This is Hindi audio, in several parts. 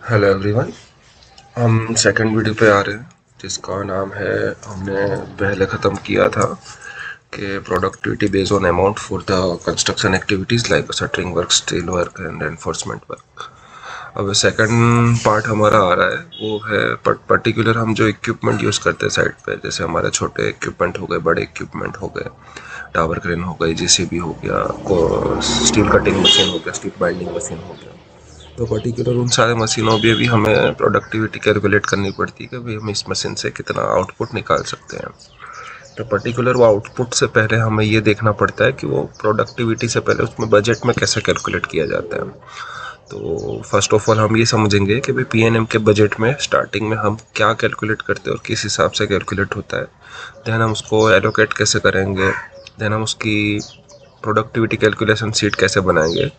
Hello everyone. हम सेकंड वीडियो पे आ रहे हैं जिसका नाम है, हमने पहले ख़त्म किया था कि productivity based on amount for the construction activities like shuttering work, steel work and enforcement work. अब सेकंड पार्ट हमारा आ रहा है, वो है पर्टिकुलर हम जो इक्विपमेंट यूज़ करते हैं साइट पे, जैसे हमारे छोटे इक्विपमेंट हो गए, बड़े इक्विपमेंट हो गए, टावर क्रेन हो गई, जेसीबी हो गया, स्टील कटिंग मशीन हो गया, स्टील बाइंडिंग मशीन हो गया। तो पर्टिकुलर उन सारे मशीनों पे भी हमें प्रोडक्टिविटी कैलकुलेट करनी पड़ती है कि भाई हम इस मशीन से कितना आउटपुट निकाल सकते हैं। तो पर्टिकुलर वो आउटपुट से पहले हमें ये देखना पड़ता है कि वो प्रोडक्टिविटी से पहले उसमें बजट में कैसे कैलकुलेट किया जाता है। तो फर्स्ट ऑफ ऑल हम ये समझेंगे कि भाई पीएनएम के बजट में स्टार्टिंग में हम क्या कैलकुलेट करते हैं और किस हिसाब से कैलकुलेट होता है। देन हम उसको एलोकेट कैसे करेंगे, देन हम उसकी प्रोडक्टिविटी कैलकुलेशन शीट कैसे बनाएंगे।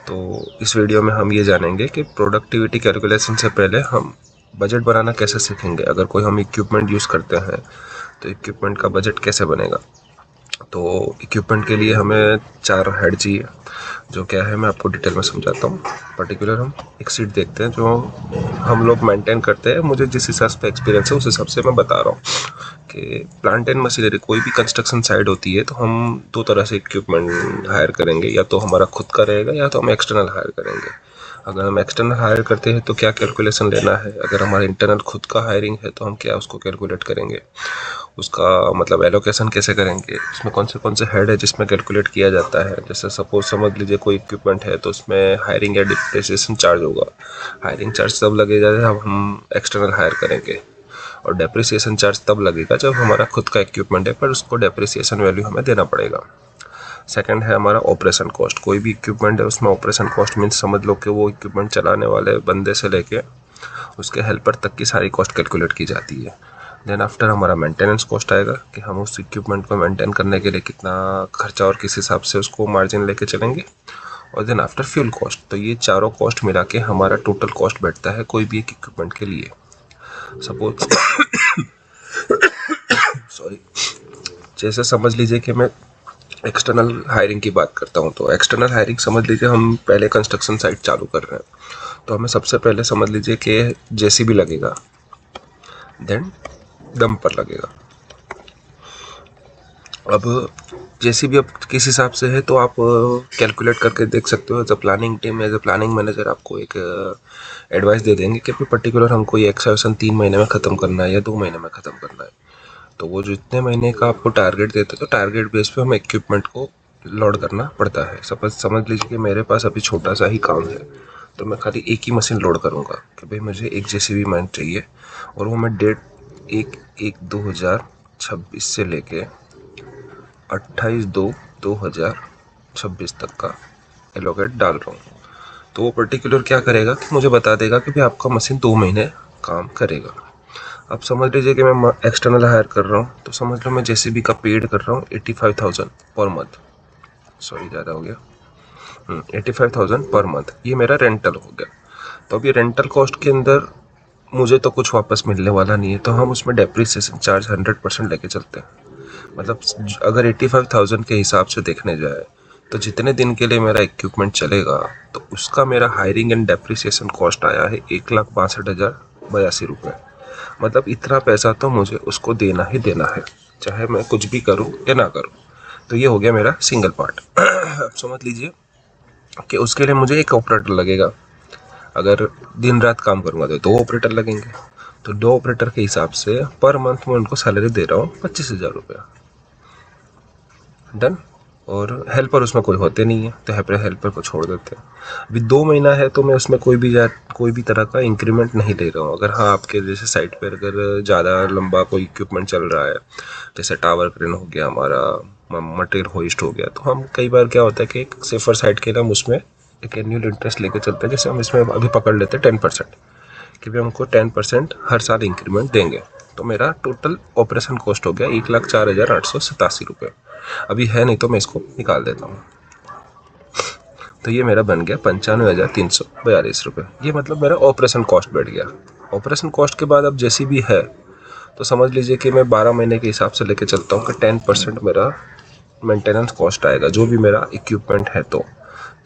तो इस वीडियो में हम ये जानेंगे कि प्रोडक्टिविटी कैलकुलेशन से पहले हम बजट बनाना कैसे सीखेंगे। अगर कोई हम इक्विपमेंट यूज़ करते हैं तो इक्विपमेंट का बजट कैसे बनेगा। तो इक्विपमेंट के लिए हमें 4 हेड चाहिए, जो क्या है मैं आपको डिटेल में समझाता हूँ। पर्टिकुलर हम एक सीट देखते हैं जो हम लोग मेंटेन करते हैं। मुझे जिस हिसाब से एक्सपीरियंस है उस हिसाब से मैं बता रहा हूँ कि प्लांट एंड मशीनरी कोई भी कंस्ट्रक्शन साइट होती है तो हम दो तरह से इक्विपमेंट हायर करेंगे, या तो हमारा खुद का रहेगा या तो हम एक्सटर्नल हायर करेंगे। अगर हम एक्सटर्नल हायर करते हैं तो क्या कैलकुलेशन लेना है, अगर हमारा इंटरनल खुद का हायरिंग है तो हम क्या उसको कैलकुलेट करेंगे, उसका मतलब एलोकेशन कैसे करेंगे, उसमें कौन से हेड है जिसमें कैलकुलेट किया जाता है। जैसे सपोज समझ लीजिए कोई इक्विपमेंट है तो उसमें हायरिंग या डिप्रिसिएशन चार्ज होगा। हायरिंग चार्ज तब लगेगा जब हम एक्सटर्नल हायर करेंगे, और डेप्रिसिएशन चार्ज तब लगेगा जब हमारा खुद का इक्विपमेंट है पर उसको डेप्रिसिएशन वैल्यू हमें देना पड़ेगा। सेकंड है हमारा ऑपरेशन कॉस्ट। कोई भी इक्विपमेंट है उसमें ऑपरेशन कॉस्ट मीन्स समझ लो कि वो इक्विपमेंट चलाने वाले बंदे से लेके उसके हेल्पर तक की सारी कॉस्ट कैलकुलेट की जाती है। देन आफ्टर हमारा मेंटेनेंस कॉस्ट आएगा कि हम उस इक्विपमेंट को मेंटेन करने के लिए कितना खर्चा और किस हिसाब से उसको मार्जिन लेके चलेंगे। और देन आफ्टर फ्यूल कॉस्ट। तो ये चारों कॉस्ट मिला के हमारा टोटल कॉस्ट बैठता है कोई भी एक इक्विपमेंट के लिए। सपोज सॉरी, जैसे समझ लीजिए कि मैं एक्सटर्नल हायरिंग की बात करता हूँ। तो एक्सटर्नल हायरिंग समझ लीजिए हम पहले कंस्ट्रक्शन साइट चालू कर रहे हैं तो हमें सबसे पहले समझ लीजिए कि जेसीबी लगेगा, देन डंपर लगेगा। अब जेसीबी अब किस हिसाब से है तो आप कैलकुलेट करके देख सकते हो। As a planning team, as a planning manager आपको एक एडवाइस दे देंगे कि पर्टिकुलर हमको ये एक्सकर्शन 3 महीने में ख़त्म करना है या 2 महीने में ख़त्म करना है। तो वो जितने महीने का आपको टारगेट देते तो टारगेट बेस पे हम इक्विपमेंट को लोड करना पड़ता है। सपोज समझ लीजिए कि मेरे पास अभी छोटा सा ही काम है तो मैं खाली एक ही मशीन लोड करूँगा कि भाई मुझे एक जेसीबी मैन चाहिए, और वो मैं डेट 1/1/2026 से लेके 28/2/2026 तक का एलोकेट डाल रहा हूँ। तो वो पर्टिकुलर क्या करेगा कि मुझे बता देगा कि भाई आपका मशीन 2 महीने काम करेगा। अब समझ लीजिए कि मैं एक्सटर्नल हायर कर रहा हूँ तो समझ लो मैं जेसीबी का पेड कर रहा हूँ 85,000 पर मंथ। सॉरी, ज़्यादा हो गया। 85,000 पर मंथ ये मेरा रेंटल हो गया। तो अब ये रेंटल कॉस्ट के अंदर मुझे तो कुछ वापस मिलने वाला नहीं है, तो हम उसमें डेप्रिसिएशन चार्ज 100% लेके चलते हैं। मतलब अगर 85,000 के हिसाब से देखने जाए तो जितने दिन के लिए मेरा इक्विपमेंट चलेगा तो उसका मेरा हायरिंग एंड डेप्रिसिएशन कॉस्ट आया है 1,62,082 रुपये। मतलब इतना पैसा तो मुझे उसको देना ही देना है, चाहे मैं कुछ भी करूँ या ना करूँ। तो ये हो गया मेरा सिंगल पार्ट। अब समझ लीजिए कि उसके लिए मुझे एक ऑपरेटर लगेगा। अगर दिन रात काम करूँगा तो 2 ऑपरेटर लगेंगे। तो 2 ऑपरेटर के हिसाब से पर मंथ मैं उनको सैलरी दे रहा हूँ 25,000 रुपया। डन। और हेल्पर उसमें कोई होते नहीं है तो हेल्पर को छोड़ देते हैं। अभी 2 महीना है तो मैं उसमें कोई भी तरह का इंक्रीमेंट नहीं ले रहा हूँ। अगर हाँ आपके जैसे साइट पर अगर ज़्यादा लंबा कोई इक्विपमेंट चल रहा है, जैसे टावर क्रेन हो गया, हमारा मटेरियल होइस्ट हो गया, तो हम कई बार क्या होता है कि एक सेफर साइड के लिए हम उसमें एक एनुअल इंटरेस्ट लेके चलते हैं। जैसे हम इसमें अभी पकड़ लेते हैं 10%, कि भी हमको 10% हर साल इंक्रीमेंट देंगे। तो मेरा टोटल ऑपरेशन कॉस्ट हो गया 1,04,887 रुपये। अभी है नहीं तो मैं इसको निकाल देता हूँ। तो ये मेरा बन गया 95,342 रुपये। ये मतलब मेरा ऑपरेशन कॉस्ट बैठ गया। ऑपरेशन कॉस्ट के बाद अब जैसी भी है तो समझ लीजिए कि मैं 12 महीने के हिसाब से लेके चलता हूँ कि 10% मेरा मेंटेनेंस कॉस्ट आएगा जो भी मेरा इक्विपमेंट है। तो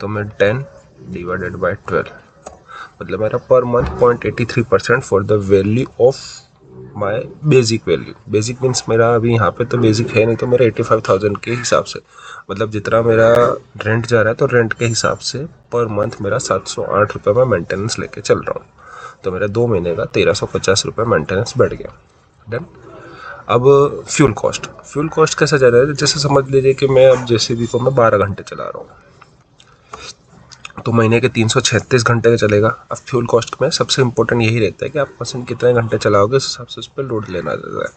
मैं 10 डिवाइडेड बाई 12, मतलब मेरा per month 0.83% for the value of my basic value. Basic means मेरा अभी यहाँ पे तो बेसिक है नहीं, तो मेरा 85,000 के हिसाब से, मतलब जितना मेरा रेंट जा रहा है तो रेंट के हिसाब से पर मंथ मेरा 708 रुपये में मेंटेनेंस लेके चल रहा हूँ। तो मेरा 2 महीने का 1350 रुपये मेंटेनेंस बैठ गया। डन। अब फ्यूल कॉस्ट कैसा जा रहा है, जैसे समझ लीजिए कि मैं अब जेसीबी को मैं 12 घंटे चला रहा हूँ, तो महीने के 336 घंटे का चलेगा। अब फ्यूल कॉस्ट में सबसे इंपॉर्टेंट यही रहता है कि आप मशीन कितने घंटे चलाओगे, उस हिसाब से उस पर लोड लेना रहता है।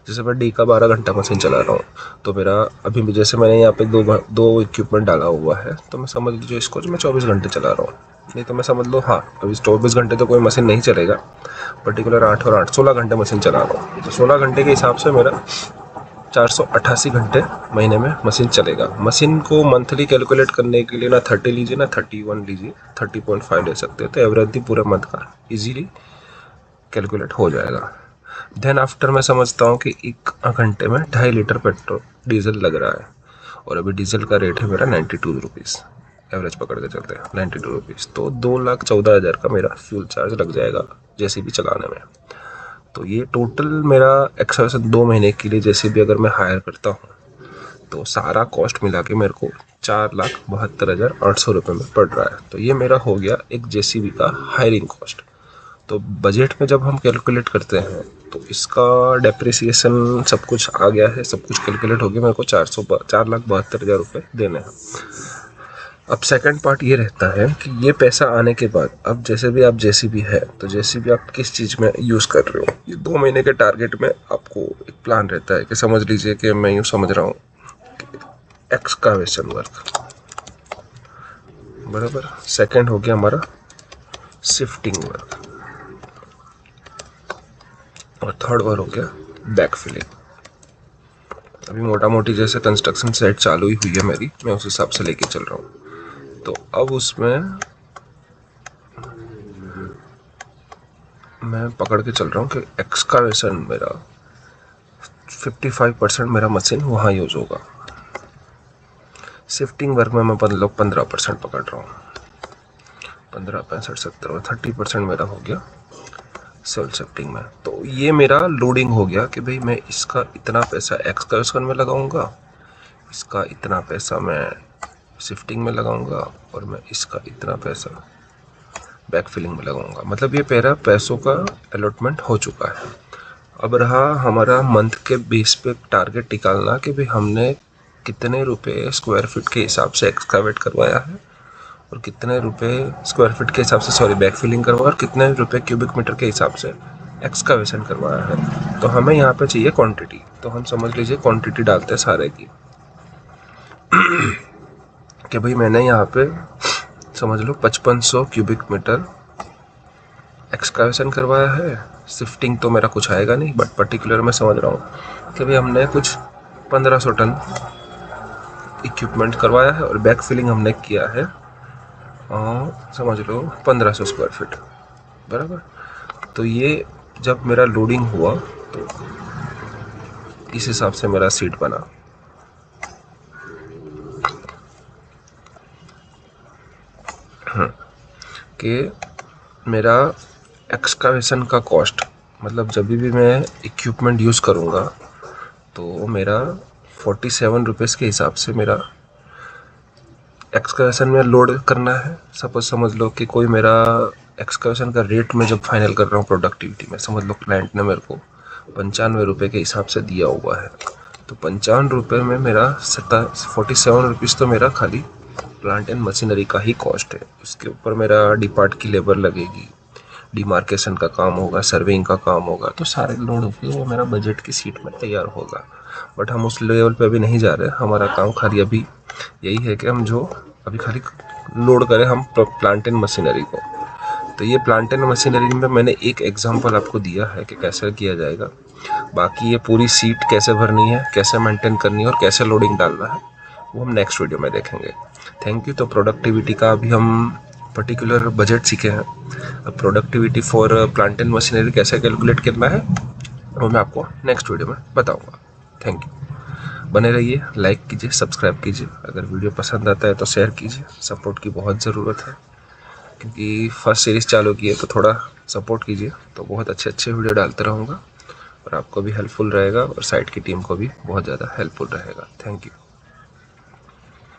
जैसे मैं डी का 12 घंटा मशीन चला रहा हूँ, तो मेरा अभी भी जैसे मैंने यहाँ पे दो इक्विपमेंट डाला हुआ है, तो मैं समझ लीजिए इसको जो मैं 24 घंटे चला रहा हूँ। नहीं तो मैं समझ लो, हाँ अभी 24 घंटे तो कोई मशीन नहीं चलेगा, पर्टिकुलर 8 और 8 16 घंटे मशीन चला रहा हूँ। तो 16 घंटे के हिसाब से मेरा 488 घंटे महीने में मशीन चलेगा। मशीन को मंथली कैलकुलेट करने के लिए ना 30 लीजिए ना 31 लीजिए, 30.5 ले सकते हैं, तो एवरेज भी पूरे मंथ का इजीली कैलकुलेट हो जाएगा। देन आफ्टर मैं समझता हूँ कि 1 घंटे में 2.5 लीटर पेट्रोल डीजल लग रहा है, और अभी डीजल का रेट है मेरा 92 रुपीज़, एवरेज पकड़ के चलते हैं 92 रुपीज़, तो 2,14,000 का मेरा फ्यूल चार्ज लग जाएगा जेसीबी चलाने में। तो ये टोटल मेरा एक्सकवेशन 2 महीने के लिए जैसे भी अगर मैं हायर करता हूँ, तो सारा कॉस्ट मिला के मेरे को 4,72,800 रुपये में पड़ रहा है। तो ये मेरा हो गया एक जेसीबी का हायरिंग कॉस्ट। तो बजट में जब हम कैलकुलेट करते हैं तो इसका डेप्रिसिएशन सब कुछ आ गया है, सब कुछ कैलकुलेट हो गया, मेरे को 4,72,000 रुपये देने हैं। अब सेकंड पार्ट ये रहता है कि ये पैसा आने के बाद अब जैसे भी आप जेसीबी है, तो जेसीबी आप किस चीज़ में यूज़ कर रहे हो, ये 2 महीने के टारगेट में आपको एक प्लान रहता है कि समझ लीजिए कि मैं यूँ समझ रहा हूँ एक्सकावेशन वर्क, बराबर। सेकंड हो गया हमारा शिफ्टिंग वर्क, और थर्ड वर्क हो गया बैक फिलिंग। अभी मोटा मोटी जैसे कंस्ट्रक्शन साइट चालू ही हुई है मेरी, मैं उस हिसाब से लेके चल रहा हूँ। तो अब उसमें मैं पकड़ के चल रहा हूँ कि एक्सकावेशन मेरा 55% मेरा मशीन वहाँ यूज़ होगा। शिफ्टिंग वर्क में मैं 15% पकड़ रहा हूँ, 15, 65, 70, 30% मेरा हो गया सेल्फ शिफ्टिंग में। तो ये मेरा लोडिंग हो गया कि भाई मैं इसका इतना पैसा एक्सकावेशन में लगाऊंगा, इसका इतना पैसा मैं शिफ्टिंग में लगाऊंगा, और मैं इसका इतना पैसा बैक फिलिंग में लगाऊंगा। मतलब ये मेरा पैसों का अलॉटमेंट हो चुका है। अब रहा हमारा मंथ के बेस पे टारगेट निकालना कि भाई हमने कितने रुपए स्क्वायर फीट के हिसाब से एक्सकावेट करवाया है, और कितने रुपए स्क्वायर फीट के हिसाब से बैक फिलिंग करवाया, और कितने रुपए क्यूबिक मीटर के हिसाब से एक्सकावेशन करवाया है। तो हमें यहाँ पे चाहिए क्वांटिटी, तो हम समझ लीजिए क्वांटिटी डालते हैं सारे की कि भाई मैंने यहाँ पे समझ लो 5500 क्यूबिक मीटर एक्सकावेशन करवाया है। शिफ्टिंग तो मेरा कुछ आएगा नहीं, बट पर्टिकुलर मैं समझ रहा हूँ कि भाई हमने कुछ 1500 टन इक्विपमेंट करवाया है, और बैक फिलिंग हमने किया है समझ लो 1500 स्क्वायर फीट, बराबर। तो ये जब मेरा लोडिंग हुआ तो इस हिसाब से मेरा सीट बना। कि मेरा एक्सकावेशन का कॉस्ट, मतलब जब भी मैं इक्विपमेंट यूज़ करूँगा तो मेरा 47 रुपीज़ के हिसाब से मेरा एक्सकावेशन में लोड करना है। सपोज समझ लो कि कोई मेरा एक्सकावेशन का रेट में जब फाइनल कर रहा हूँ प्रोडक्टिविटी में, समझ लो क्लाइंट ने मेरे को 95 रुपये के हिसाब से दिया हुआ है, तो 55 रुपये में मेरा 47 रुपीज़ तो मेरा खाली प्लांट एंड मशीनरी का ही कॉस्ट है। उसके ऊपर मेरा डिपार्ट की लेबर लगेगी, डिमार्केशन का काम होगा, सर्वेइंग का काम होगा, तो सारे लोड होकर वो मेरा बजट की सीट में तैयार होगा। बट हम उस लेवल पे अभी नहीं जा रहे। हमारा काम खाली अभी यही है कि हम जो अभी खाली लोड करें हम प्लांट एंड मशीनरी को। तो ये प्लांट एंड मशीनरी में मैंने एक एग्जांपल आपको दिया है कि कैसे किया जाएगा। बाकी ये पूरी सीट कैसे भरनी है, कैसे मेंटेन करनी है और कैसे लोडिंग डालना है, वो हम नेक्स्ट वीडियो में देखेंगे। Thank you. तो प्रोडक्टिविटी का अभी हम पर्टिकुलर बजट सीखे हैं। अब productivity for plant and machinery कैसे कैलकुलेट करना है वो मैं आपको नेक्स्ट वीडियो में बताऊंगा। Thank you. बने रहिए, लाइक कीजिए, सब्सक्राइब कीजिए। अगर वीडियो पसंद आता है तो शेयर कीजिए, सपोर्ट की बहुत ज़रूरत है। क्योंकि फर्स्ट सीरीज़ चालू की है, तो थोड़ा सपोर्ट कीजिए। तो बहुत अच्छे अच्छे वीडियो डालते रहूँगा और आपको भी हेल्पफुल रहेगा और साइट की टीम को भी बहुत ज़्यादा हेल्पफुल रहेगा। Thank you.